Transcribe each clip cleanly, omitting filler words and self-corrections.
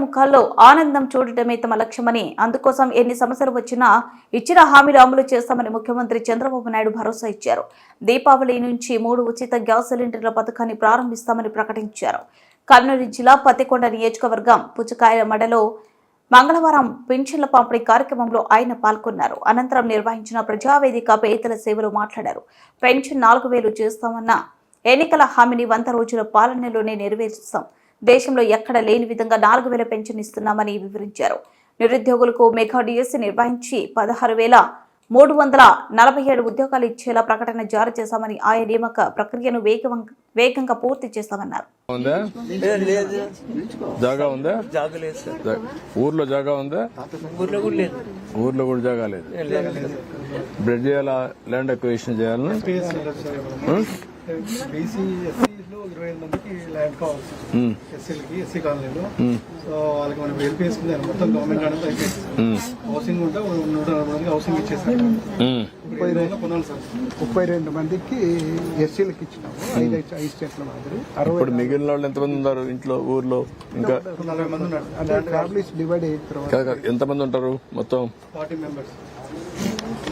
ముఖాల్లో ఆనందం చూడటమే తమ లక్ష్యమని, అందుకోసం ఎన్ని సమస్యలు వచ్చినా ఇచ్చిన హామీలు అమలు చేస్తామని ముఖ్యమంత్రి చంద్రబాబు నాయుడు భరోసా ఇచ్చారు. దీపావళి నుంచి 3 ఉచిత గ్యాస్ సిలిండర్ల పథకాన్ని ప్రారంభిస్తామని ప్రకటించారు. కర్నూలు జిల్లా పత్తికొండ నియోజకవర్గం పుచ్చకాయల మడలో మంగళవారం పింఛన్ల పంపిణీ కార్యక్రమంలో ఆయన పాల్గొన్నారు. అనంతరం నిర్వహించిన ప్రజావేదిక పేదల సేవలో మాట్లాడారు. పెన్షన్ 4000 చేస్తామన్న ఎన్నికల హామీని 100 రోజుల పాలనలోనే నెరవేరుస్తాం. దేశంలో ఎక్కడ లేని విధంగా 4000 పెన్షన్ ఇస్తున్నామని వివరించారు. నిరుద్యోగులకు మెగా డిఎస్సీ నిర్వహించి 16,347 ఉద్యోగాలు ఇచ్చేలా ప్రకటన జారీ చేశామని, ఆయా నియామక ప్రక్రియను వేగంగా పూర్తి చేస్తామన్నారు. ఊర్లో జాగా ఉందా? ఊర్లో కూడా జాగా లేదు. బ్రెడ్ చేయాలా? ల్యాండ్ అక్విజిషన్ చేయాలని బీసీ ఎస్సీలో 25 మందికి ల్యాండ్ కావాలి ఎస్సీలకి, ఎస్సీ కాలనీలో. సో వాళ్ళకి మనం వెళ్ళిపోయింది మొత్తం గవర్నమెంట్ ల్యాండ్ అయిపోయింది. హౌసింగ్ ఉంటే 140 మందికి హౌసింగ్ ఇచ్చేసారు. 32 మందికి ఎస్సీలకి ఇచ్చినాము. 5 స్టేట్ల మాదిరి. ఇప్పుడు మిగిలిన వాళ్ళు ఎంతమంది ఉన్నారు ఇంట్లో ఊర్లో? ఇంకా 40 మంది ఉన్నారు. ఫ్యామిలీస్ డివైడ్ అయిన తర్వాత ఎంతమంది ఉంటారు మొత్తం? 40 మెంబర్స్.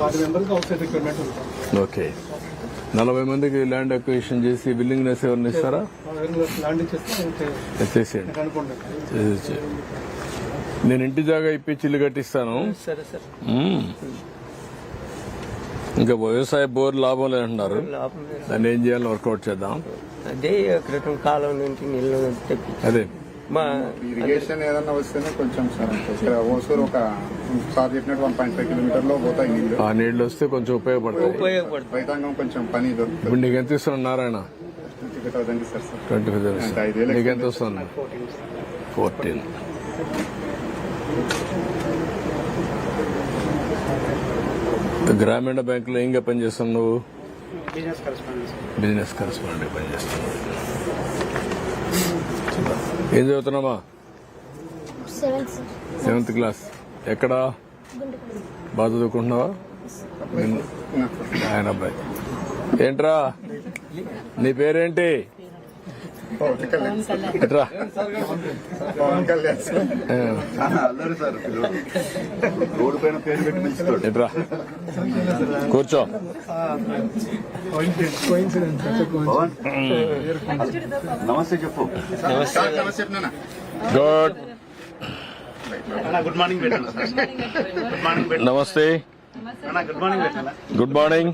40 మెంబర్స్ హౌస్ రిక్వైర్మెంట్ ఉంటాం. ఓకే, 40 మందికి ల్యాండ్ అక్విజిషన్ చేసి బిల్డింగ్నెస్ ఎవరిని ఇస్తారా? నేను ఇంటి జాగా ఇప్పించి ఇల్లు కట్టిస్తాను. ఇంకా వ్యవసాయ బోర్ లాభం లేదంటున్నారు. దాన్ని ఏం చేయాలని వర్కౌట్ చేద్దాం. అదే క్రితం కాలం నుంచి నీళ్ళు అదే ఇరిగేషన్ ఏదన్నా వస్తేనే కొంచెం సార్ ఓసూరు ఒక సార్ చెప్పినట్టు 1.5 కిలోమీటర్లో పోతాయి నీళ్లు. ఆ నీళ్లు వస్తే కొంచెం ఉపయోగపడతాయి. రైతాంగం కొంచెం పని దొరుకుతుంది. ఇప్పుడు నీకు ఎంత ఇస్తున్నా నారాయణ? 25,000. నీకు ఎంత వస్తున్నా? 14. గ్రామీణ బ్యాంకులో ఏంగా పనిచేస్తున్నావు నువ్వు? బిజినెస్ కరెస్పాండెంట్ పనిచేస్తున్నావు. ఏం చదువుతున్నామా? 7th class. ఎక్కడా? బాగా చదువుకుంటున్నావా? ఆయన అబ్బాయి. ఏంట్రా నీ పేరేంటి? ఎట్రా ఎట్రా కూర్చో. నమస్తే చెప్పు. గుడ్ నమస్తే. Good morning.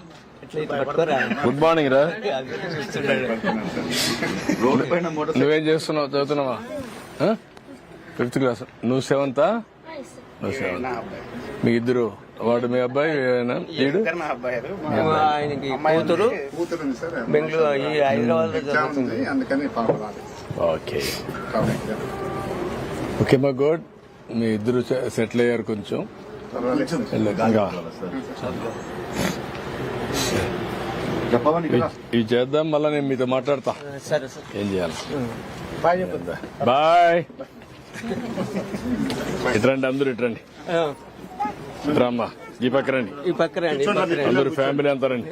గుడ్ మార్నింగ్ రా. నువ్వేం చేస్తున్నావు? చదువుతున్నావా? 5th class. నువ్వు 7th? నువ్వు 7th. మీ ఇద్దరు వాడు మీ అబ్బాయి వీడు ఆయనకి కూతురు బెంగళూరు హైదరాబాద్ లో చదువుతుంది. ఓకే ఓకే మా గుడ్. మీ ఇద్దరు సెటిల్ అయ్యారు కొంచెం. ఇవి చేద్దాం. మళ్ళా నేను మీతో మాట్లాడతా. ఏం చేయాలి? బాయ్. ఇట్రండి అందరూ, ఇట్రండి. ఇట్రమ్మా ఈ పక్క రండి. అందరూ ఫ్యామిలీ అంతా రండి.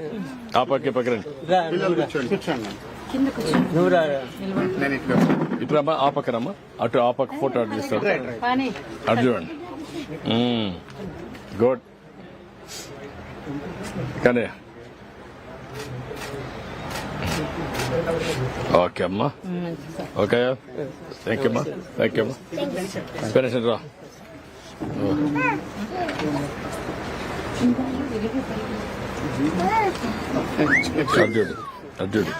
ఆ పక్క ఈ పక్క రండి. ఇట్రమ్మా ఆ పక్క రమ్మా. అటు ఆ పక్క ఫోటో అటు తీస్తారు. అటు చూడండి. గుడ్. కానీ ఓకే అమ్మా. ఓకే థ్యాంక్ యూ అమ్మా. థ్యాంక్ యూ అమ్మా. పెన్షన్ రా. అర్జుడు అర్జుడు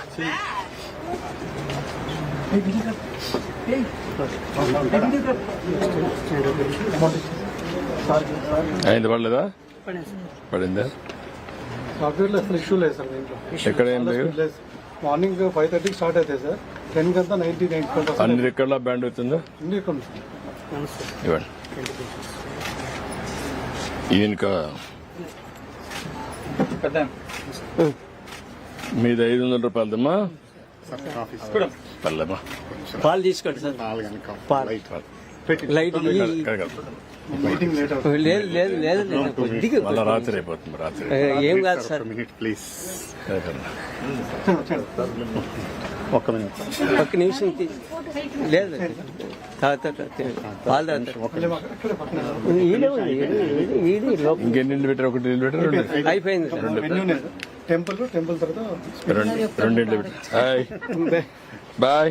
అయింది. పడలేదా? పడిందా? సాఫ్ట్వేర్ లో అసలు ఇష్యూ లేదు సార్. దీంట్లో ఎక్కడ ఏం లేదు. మార్నింగ్ 5:30 స్టార్ట్ అవుతాయి సార్. 10 కంతా 90-95% అన్ని రికార్డుల బ్యాండ్ అవుతుందా? ఇవ్వండి. ఈయనకా మీది 500 రూపాయలదమ్మా. పల్లెమ్మా పాలు తీసుకోండి సార్. లైట్ లేదు మళ్ళా రాత్రి అయిపోతుంది. రాత్రి ఏం కాదు సార్. ప్లీజ్ ఒక్క నిమిషం. లేదు తాగుతారు పాలు తాగుతారు ఇక్కడే పక్కన ఈడే ఉంది ఈడే లోపల ఇంకెన్ని ఇళ్ళు పెట్టారు? ఒకటి ఇల్లు పెట్టారు, రెండు అయిపోయింది సార్ మెన్యూ లేదు. టెంపుల్ తర్వాత రెండు ఇళ్ళు పెట్టారు. Hi bye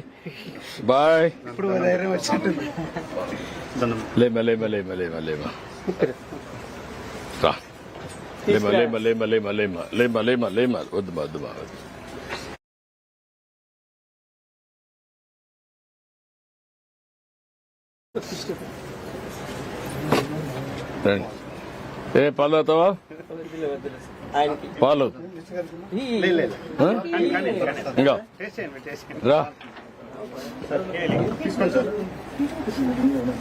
bye. ఇప్పుడు ధైర్యం వచ్చినట్టుంది. లేమా లేమా లేమా లేమా లేమా రా. లేమా లేమా లేమా లేమా లేమా లేమా లేమా లేమా వద్దుమా వద్దుమా వద్దు. రండి. ఏ పాలు తాగుతావా? ఆయనకి పాలు ఆ? ఇంకా రా.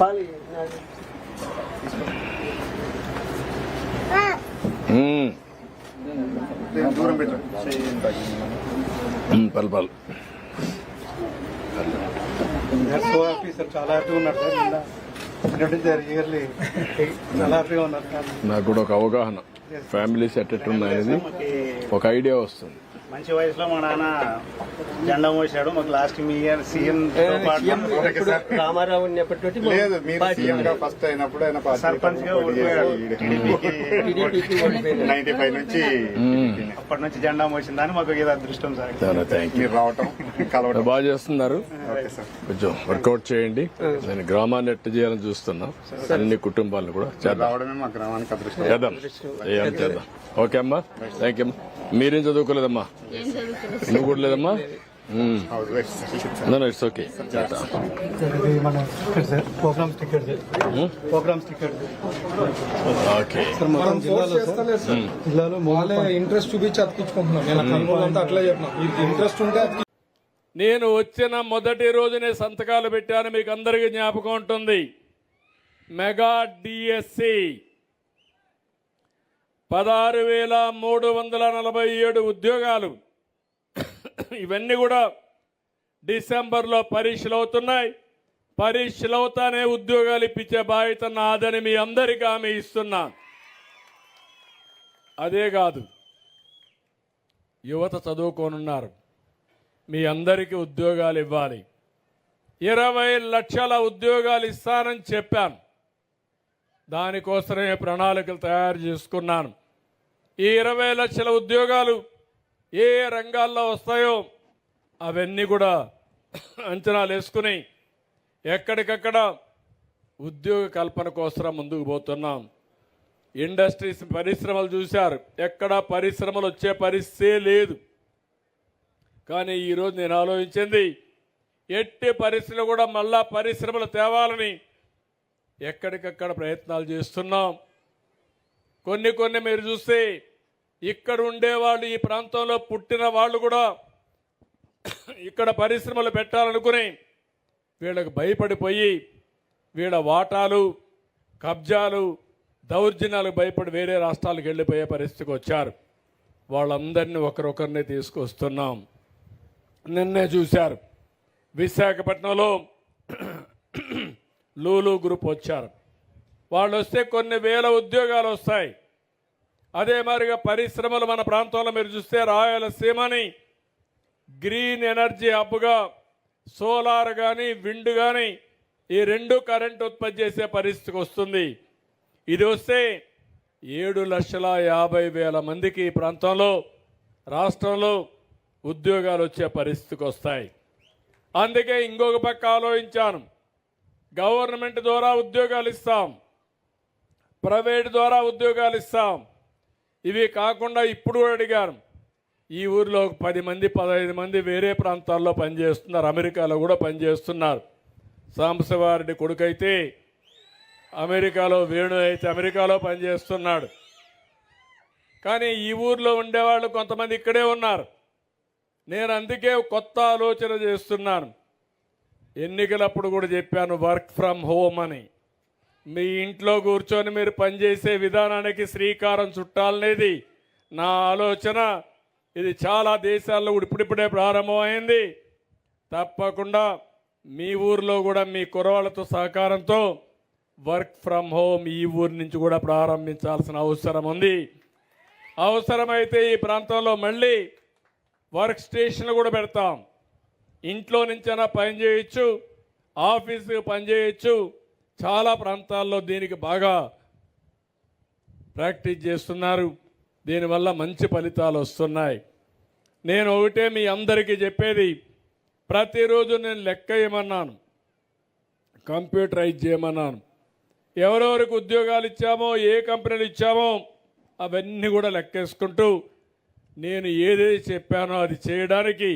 పాలు మ్మ్. దూరం పెట్టండి. పాలు పాలు. సో హ్యాపీ సార్, చాలా హ్యాపీగా ఉన్నారు సార్. ఇయర్లీ చాలా హ్యాపీగా ఉన్నారు సార్. నాకు కూడా ఒక అవగాహన, ఫ్యామిలీ సెట్ ఎట్టున్నాయనేది ఒక ఐడియా వస్తుంది. మంచి వయసులో మా నాన్న జెండా మోసాడు. మాకు లాస్ట్ మీ ఇయర్ సీఎం ఎప్పుడు రామారావు ఉన్నప్పటి నుండి లేదు, మీరు సీఎం గా ఫస్ట్ అయినప్పుడు ఆయన సర్పంచ్ గా ఓడిపోయాడు. టీడీపీకి ఓడిపోయింది. 95 నుంచి అప్పటి నుంచి జెండా మోసిందని మాకు ఏదో అదృష్టం సార్. Thank you. మీరు రావటం కలవటం. బాగా చేస్తున్నారు. Okay sir. కొంచెం వర్కౌట్ చేయండి. నేను గ్రామాన్ని ఎట్టు చేయాలని చూస్తున్నా. అన్ని కుటుంబాలను కూడా చేద్దాం రావడమే మా గ్రామానికి అదృష్టం. చేద్దాం ఏం చేద్దాం. ఓకే అమ్మా, థ్యాంక్ యూ. మీరేం చదువుకోలేదమ్మా? నువ్వు కూడా లేదమ్మా? House wife. It's okay. Sir ఇది మన ticket sir, programs ticket sir, programs ticket okay. Sir. మొత్తం జిల్లాలో వాళ్ళే ఇంట్రెస్ట్ చూపించి అతికించుకుంటున్నాం. నేను కర్నూలు అట్లా చెప్పిన ఇంట్రెస్ట్ ఉంటే నేను వచ్చిన మొదటి రోజునే సంతకాలు పెట్టాను. మీకు అందరికీ జ్ఞాపకం ఉంటుంది. మెగా డిఎస్సి 16,347 ఉద్యోగాలు. ఇవన్నీ కూడా డిసెంబర్లో పరీక్షలు అవుతున్నాయి. పరీక్షలు అవుతానే ఉద్యోగాలు ఇప్పించే బాధ్యత నాదని మీ అందరికీ హామీ ఇస్తున్నా. అదే కాదు, యువత చదువుకోనున్నారు. మీ అందరికీ ఉద్యోగాలు ఇవ్వాలి. 20 లక్షల ఉద్యోగాలు ఇస్తానని చెప్పాను. దానికోసమే ప్రణాళికలు తయారు చేసుకున్నాను. ఈ 20 లక్షల ఉద్యోగాలు ఏ రంగాల్లో వస్తాయో అవన్నీ కూడా అంచనాలు వేసుకుని ఎక్కడికక్కడ ఉద్యోగ కల్పన కోసం ముందుకు పోతున్నాం. ఇండస్ట్రీస్, పరిశ్రమలు చూశారు. ఎక్కడ పరిశ్రమలు వచ్చే పరిస్థితే లేదు. కానీ ఈరోజు నేను ఆలోచించింది, ఎట్టి పరిస్థితులు కూడా మళ్ళా పరిశ్రమలు తేవాలని ఎక్కడికక్కడ ప్రయత్నాలు చేస్తున్నాం. కొన్ని మీరు చూస్తే ఇక్కడ ఉండేవాళ్ళు, ఈ ప్రాంతంలో పుట్టిన వాళ్ళు కూడా ఇక్కడ పరిశ్రమలు పెట్టాలనుకుని వీళ్ళకి భయపడిపోయి వీళ్ళ వాటాలు, కబ్జాలు, దౌర్జన్యాలకు భయపడి వేరే రాష్ట్రాలకు వెళ్ళిపోయే పరిస్థితికి వచ్చారు. వాళ్ళందరినీ ఒకరొకరిని తీసుకొస్తున్నాం. నిన్నే చూశారు, విశాఖపట్నంలో లూలు గ్రూప్ వచ్చారు. వాళ్ళు వస్తే కొన్ని వేల ఉద్యోగాలు వస్తాయి. అదే మాదిరిగా పరిశ్రమలు మన ప్రాంతంలో మీరు చూస్తే రాయలసీమని గ్రీన్ ఎనర్జీ హబ్గా సోలార్ కానీ విండ్ కానీ ఈ రెండు కరెంట్ ఉత్పత్తి చేసే పరిస్థితికి వస్తుంది. ఇది వస్తే 7,50,000 మందికి ఈ ప్రాంతంలో, రాష్ట్రంలో ఉద్యోగాలు వచ్చే పరిస్థితికి వస్తాయి. అందుకే ఇంకొక పక్క ఆలోచించాను. గవర్నమెంట్ ద్వారా ఉద్యోగాలు ఇస్తాం, ప్రైవేట్ ద్వారా ఉద్యోగాలు ఇస్తాం. ఇవి కాకుండా ఇప్పుడు కూడా అడిగాను, ఈ ఊరిలో 10 మంది 15 మంది వేరే ప్రాంతాల్లో పనిచేస్తున్నారు, అమెరికాలో కూడా పనిచేస్తున్నారు. సాంబశివారెడ్డి కొడుకైతే అమెరికాలో, వేణు అయితే అమెరికాలో పనిచేస్తున్నాడు. కానీ ఈ ఊర్లో ఉండేవాళ్ళు కొంతమంది ఇక్కడే ఉన్నారు. నేను అందుకే కొత్త ఆలోచన చేస్తున్నాను. ఎన్నికలప్పుడు కూడా చెప్పాను, వర్క్ ఫ్రమ్ హోమ్ అని. మీ ఇంట్లో కూర్చొని మీరు పనిచేసే విధానానికి శ్రీకారం చుట్టాలనేది నా ఆలోచన. ఇది చాలా దేశాల్లో ఇప్పుడిప్పుడే ప్రారంభమైంది. తప్పకుండా మీ ఊర్లో కూడా మీ కుర్రవాళ్ళతో సహకారంతో వర్క్ ఫ్రమ్ హోమ్ ఈ ఊరి నుంచి కూడా ప్రారంభించాల్సిన అవసరం ఉంది. అవసరమైతే ఈ ప్రాంతంలో మళ్ళీ వర్క్ స్టేషన్లు కూడా పెడతాం. ఇంట్లో నుంచైనా పని చేయొచ్చు, ఆఫీస్కి పని చేయొచ్చు. చాలా ప్రాంతాల్లో దీనికి బాగా ప్రాక్టీస్ చేస్తున్నారు. దీనివల్ల మంచి ఫలితాలు వస్తున్నాయి. నేను ఒకటే మీ అందరికీ చెప్పేది, ప్రతిరోజు నేను లెక్క వేయమన్నాను, కంప్యూటరైజ్ చేయమన్నాను. ఎవరెవరికి ఉద్యోగాలు ఇచ్చామో, ఏ కంపెనీలు ఇచ్చామో అవన్నీ కూడా లెక్కేసుకుంటూ నేను ఏదైతే చెప్పానో అది చేయడానికి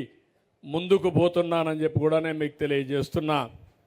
ముందుకు పోతున్నానని చెప్పి కూడా నేను మీకు తెలియజేస్తున్నా.